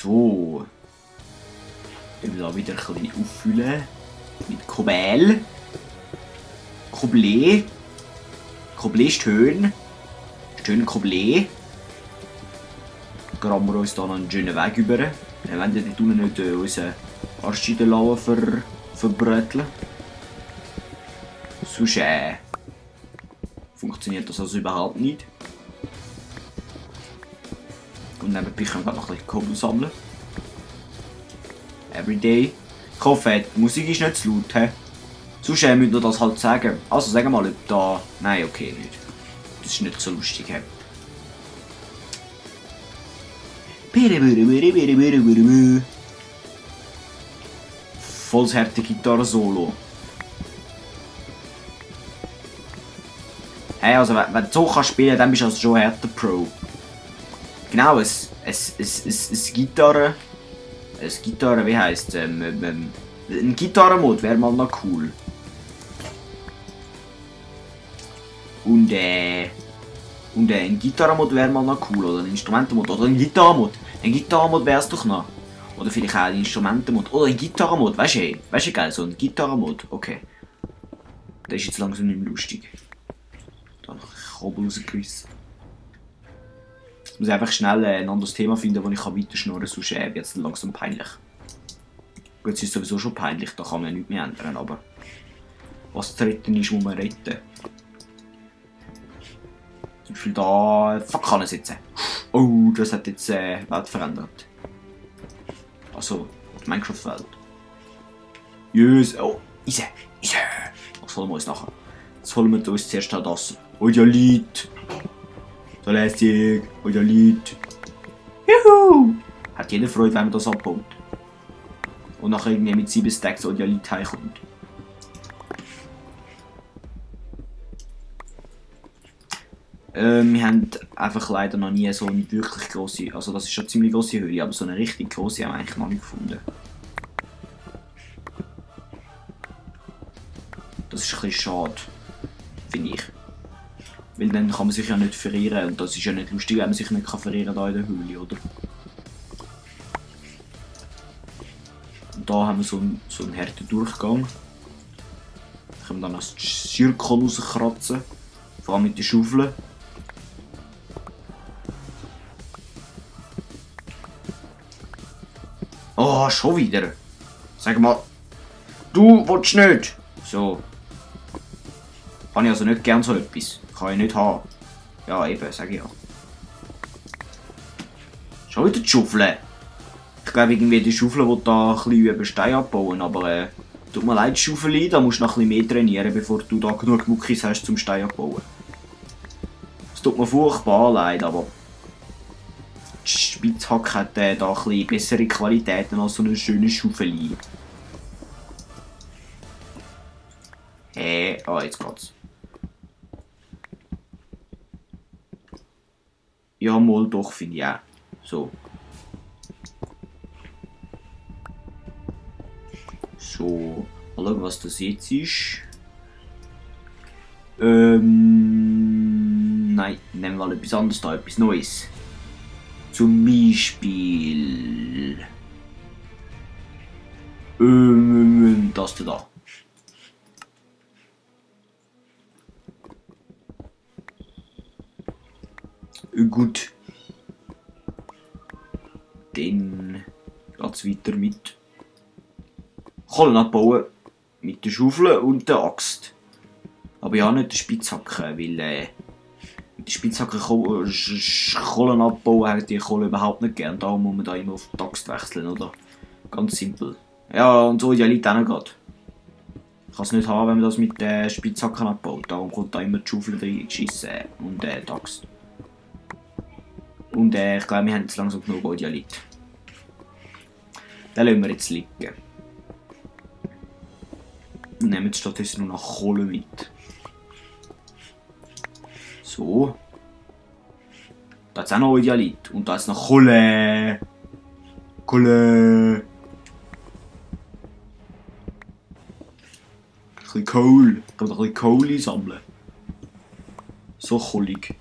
So. Ich will da wieder ein bisschen auffüllen. Mit Kobel. Koblé. Koblé Stön. Stön Koblé. Graben wir uns da noch einen schönen Weg über. Wir wollen ja dort unten nicht unseren Arsch in der Lauer verbröteln. Sonst funktioniert das also überhaupt nicht. Und nebenbei können wir noch ein bisschen Kobel sammeln. Everyday. Ich hoffe, die Musik ist nicht zu laut. He? Sonst müsst ihr das halt sagen. Also sagen mal, ob da... Nein, okay, nicht. Das ist nicht so lustig. He? Volles harte Gitarre-Solo. Hey, also wenn du so kannst spielen, dann bist du also schon härter Pro. Genau, ein Gitarre... Ein Gitarre, wie heisst es? Ein Gitarrenmod wäre mal noch cool. Und ein Gitarrenmod wäre mal noch cool, oder ein Instrumentenmod, oder ein Gitarrenmod. Ein Gitarrenmod wäre es doch noch. Oder vielleicht auch ein Instrumentenmod, oder ein Gitarrenmod, weißt du geil, so ein Gitarrenmod, okay. Das ist jetzt langsam nicht mehr lustig. Da noch ein Kabel rausgerissen. Ich muss einfach schnell ein anderes Thema finden, wo ich weiter schnurren kann, sonst wird es langsam peinlich. Gut, es ist sowieso schon peinlich, da kann man ja nichts mehr ändern, aber was zu retten ist, muss man retten. Zum Beispiel da Fackhanen sitzen. Oh, das hat jetzt die Welt verändert. Also, die Minecraft-Welt. Yes, oh, Easy. Was holen wir uns nachher? Jetzt holen wir uns zuerst auch das. Ojalit. So lässig. Ojalit. Juhu! Hat jeder Freude, wenn man das abbaut. Und nachher irgendwie mit 7 Stacks Ojalit heimkommt. Wir haben einfach leider noch nie so eine wirklich grosse, also das ist schon eine ziemlich grosse Höhle, aber so eine richtig grosse haben wir eigentlich noch nicht gefunden. Das ist ein bisschen schade, finde ich. Weil dann kann man sich ja nicht verirren und das ist ja nicht lustig, wenn man sich nicht verirren kann hier in der Höhle, oder? Und da haben wir so einen harten Durchgang. Da können wir dann das Zirkel rauskratzen, vor allem mit den Schaufeln. Oh, schon wieder. Sag mal. Du willst nicht. So. Kann ich also nicht gern so etwas. Kann ich nicht haben. Ja, eben, sag ich ja. Schon wieder die Schaufel. Ich glaube, irgendwie die Schaufel will da ein bisschen über Stein abbauen, aber tut mir leid, Schaufel, da musst du noch ein bisschen mehr trainieren, bevor du da genug Muckis hast zum Stein abbauen. Es tut mir furchtbar leid, aber die Spitzhacke hat da ein bisschen bessere Qualitäten als so eine schöne Schaufel. Ah, jetzt geht's. Ja, mal doch, finde ich auch. So. So. Mal schauen, was das jetzt ist. Nein, nehmen wir mal etwas anderes da, etwas Neues. Zum Beispiel. Das da. Gut. Dann geht es weiter mit Kohlen abbauen. Mit der Schaufel und der Axt. Aber ja, nicht der Spitzhacke, weil mit der Spitzhacke Kohlen abbauen haben die Kohle überhaupt nicht gern. Darum muss man da immer auf die Axt wechseln, oder? Ganz simpel. Ja, und so ja liegt auch noch gerade. Ich kann es nicht haben, wenn man das mit der Spitzhacke abbaut. Darum kommt da immer die Schaufel reingeschissen und die Axt. Und ich glaube, wir haben jetzt langsam genug Ojalit. Den lassen wir jetzt liegen. Und nehmen jetzt stattdessen nur noch Kohle mit. So. Da ist auch noch Ojalit. Und da ist noch Kohle. Kohle. Ein bisschen Kohle. Ich kann ein bisschen Kohle sammeln. So kohlig.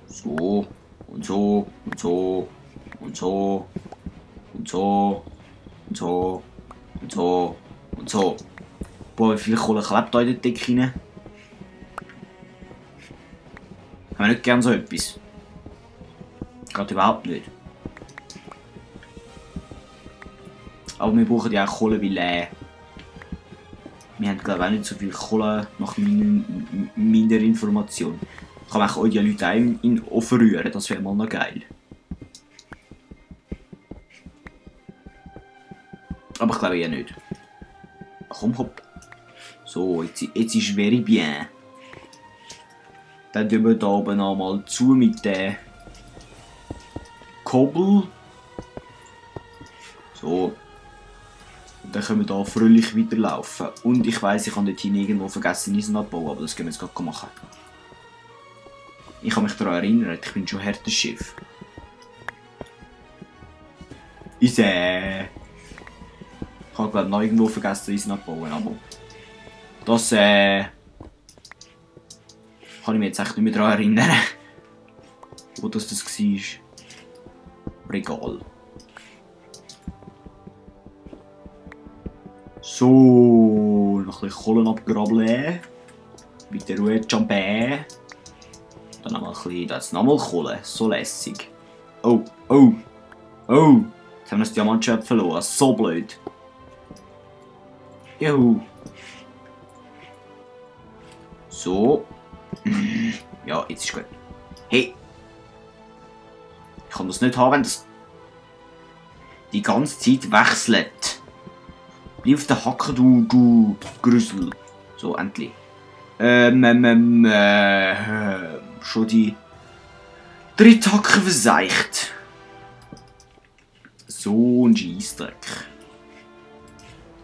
So. Und so. Und so. Und so. Und so. Und so. Und so. Und so. Boah, wie viel Kohle klebt da in der Decke rein? Haben wir nicht gern so etwas. Geht überhaupt nicht. Aber wir brauchen ja auch Kohle, weil wir haben glaube ich auch nicht so viel Kohle nach meiner Information. Kann man euch die Leute auch in Ofen rühren, das wäre mal noch geil. Aber ich glaube eher nicht. Komm, hopp. So, jetzt ist very bien. Dann tun wir hier oben einmal zu mit der Kobbel. So. Und dann können wir hier fröhlich weiterlaufen. Und ich weiss, ich habe dort irgendwo vergessen Eisen abbauen, aber das können wir jetzt gerade machen. Ich kann mich daran erinnern, ich bin schon hartes Schiff. Eisen! Ich habe glaube noch irgendwo vergessen Eisen abbauen, aber das kann ich mich jetzt echt nicht mehr daran erinnern, wo das war. Aber egal. So, noch ein bisschen Kohlen abgraben. Mit der Ruhe Champagne. Dann noch ein bisschen, da ist nochmal Kohle. So lässig. Oh, oh, oh. Jetzt haben wir das Diamantschwert verloren. So blöd. Juhu. So. Ja, jetzt ist gut. Hey. Ich kann das nicht haben, wenn das die ganze Zeit wechselt. Bleib auf der Hacke, du Grüssel. So, endlich. Schon die dritte Hacke verseicht. So ein Scheissdreck.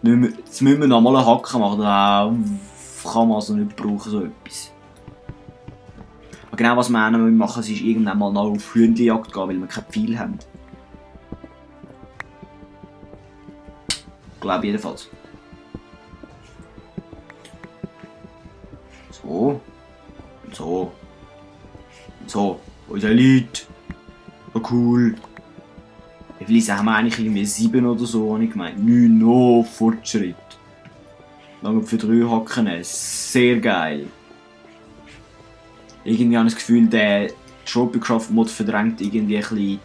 Jetzt müssen wir nochmal eine Hacke machen, da kann man also nicht brauchen, so etwas. Aber genau was wir auch noch machen, ist irgendwann mal noch auf Hühnchenjagd gehen, weil wir kein Pfeil haben. Ich glaube jedenfalls. So. Und so. Und so. Unser Lied. Oh cool. Wie viele Eisen haben wir eigentlich? Irgendwie 7 oder so, habe ich gemeint. 9 noch Fortschritt. Lange für 3 Hacken. Sehr geil. Irgendwie habe ich das Gefühl, der Tropicraft-Mod verdrängt irgendwie ein bisschen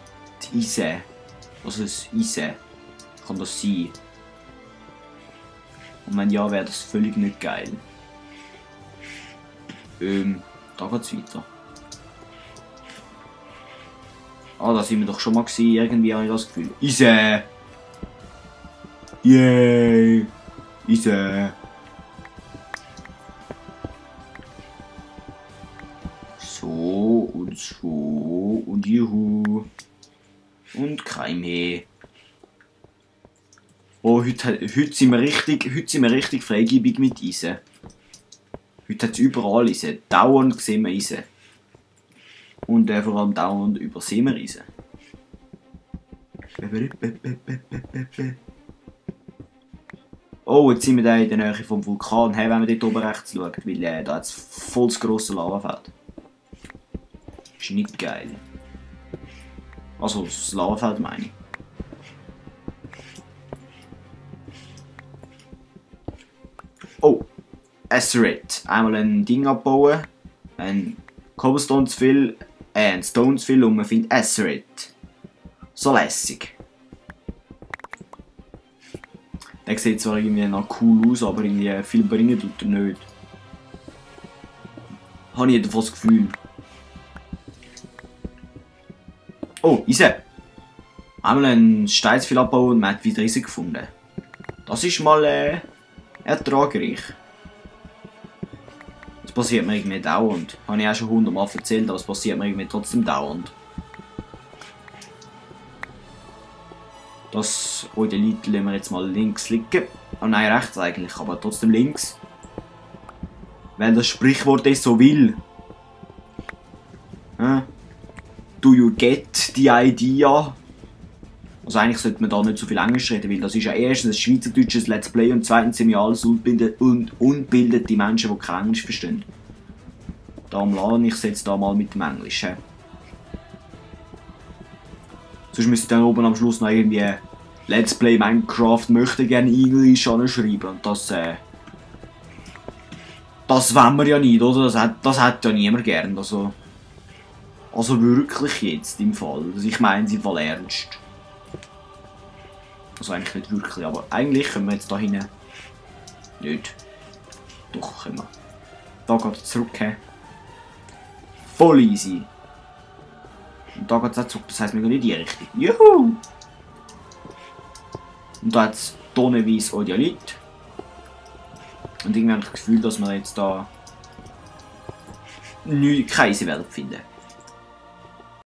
die Eisen. Also das Eisen. Kann das sein? Und wenn ja, wäre das völlig nicht geil. Da geht's weiter. Ah, da sind wir doch schon mal gewesen. Irgendwie habe ich das Gefühl. Eisen! Yay! Eisen! So und juhu. Und kein mehr. Oh, heute sind wir richtig freigebig mit Eisen. Heute hat es überall Eisen. Dauernd sehen wir Eisen. Und vor allem dauernd übersehen wir Eisen. Oh, jetzt sind wir da in der Nähe vom Vulkan. Hey, wenn man dort oben rechts schaut, weil da hat es voll das grosse Lavafeld. Ist nicht geil. Also, das Lavafeld meine ich. Oh, Asteroid. Einmal ein Ding abbauen, ein Cobblestone zu viel, ein Stone zu viel und man findet Asteroid. So lässig. Der sieht zwar irgendwie noch cool aus, aber irgendwie viel bringen tut er nicht. Habe ich jedenfalls das Gefühl. Oh, Eisen. Einmal einen Stein zu viel abbauen und man hat wieder Eisen gefunden. Das ist mal ertragreich. Das passiert mir irgendwie dauernd. Habe ich auch schon 100 Mal erzählt, aber es passiert mir irgendwie trotzdem dauernd. Das rote Lied lassen wir jetzt mal links liegen. Oh nein, rechts eigentlich, aber trotzdem links. Weil das Sprichwort es so will. Do you get the idea? Also eigentlich sollte man da nicht so viel Englisch reden, weil das ist ja erstens ein schweizerdeutsches Let's Play und zweitens sind wir alles unbildete Menschen, die kein Englisch verstehen. Darum lerne ich es jetzt da mal mit dem Englisch. Sonst müsste ich dann oben am Schluss noch irgendwie Let's Play Minecraft möchte gerne Englisch anschreiben. Und das wollen wir ja nicht, oder? Das hat ja niemand gern. Also wirklich jetzt im Fall. Also ich meine es im Fall ernst. Also eigentlich nicht wirklich, aber eigentlich können wir jetzt da hinten nicht. Doch, können wir. Da geht es zurück. He. Voll easy. Und da geht es auch zurück, das heisst, wir gehen in die Richtung. Juhu! Und da hat es tonnenweise Odiolit. Und irgendwie habe ich das Gefühl, dass wir jetzt da keine Welt finden.